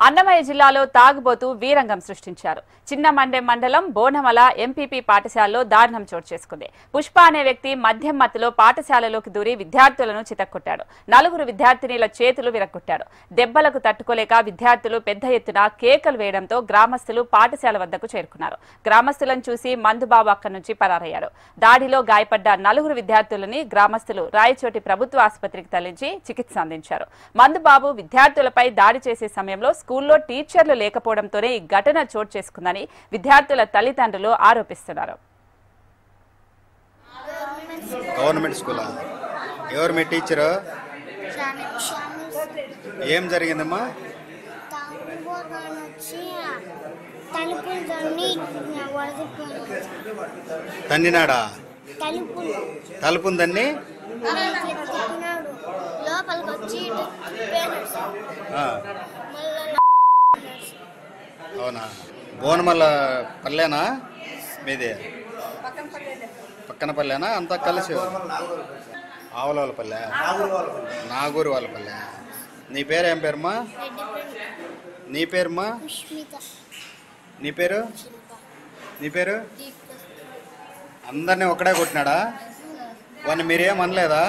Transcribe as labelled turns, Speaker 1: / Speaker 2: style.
Speaker 1: అన్నమయ్య జిల్లాలో తాగుబోతు వీరంగం సృష్టించారు. చిన్నమండెం మండలం బోనమల ఎంపీపీ పాఠశాలలో దారుణం చోటు చేసుకుంది. పుష్ప అనే వ్యక్తి మద్యం మత్తులో పాఠశాలలోకి దూరి విద్యార్థులను చితక్కొట్టాడు. 4 విద్యార్థినీల చేతులు విరగొట్టాడు. దెబ్బలకు తట్టుకోలేక విద్యార్థులు పెద్ద ఎత్తున కేకలు వేయడంతో గ్రామస్తులు పాఠశాల వద్దకు చేరుకున్నారు. గ్రామస్తులను చూసి మందుబాబు అక్కడి నుంచి పరారయ్యాడు. దాడిలో గాయపడ్డ 4 విద్యార్థులని గ్రామస్తులు రాయచోటి ప్రభుత్వ ఆసుపత్రికి తరలించి చికిత్స అందించారు. మందుబాబు విద్యార్థులపై దాడి చేసే సమయంలో స్కూల్లో టీచర్లు లేకపోవడంతోనే ఈ ఘటన చోటు చేసుకుందని విద్యార్థుల తల్లిదండ్రులు ఆరోపిస్తున్నారు.
Speaker 2: గవర్నమెంట్ స్కూలా? ఎవరు మీ టీచరు? ఏం జరిగిందమ్మా? తన్నినాడా? తలుపుందన్ని అవునా? బోనమల్ల పల్లెనా మీది? పక్కన పల్లెనా? అంతా కలిసి ఆవుల వాళ్ళ పల్లె, నాగూరు వాళ్ళ పల్లె. నీ పేరు ఏం పేరమ్మా? నీ పేరుమా? నీ పేరు? నీ పేరు? అందరినీ ఒక్కడే కొట్టినాడా? వాడిని మీరేం అనలేదా?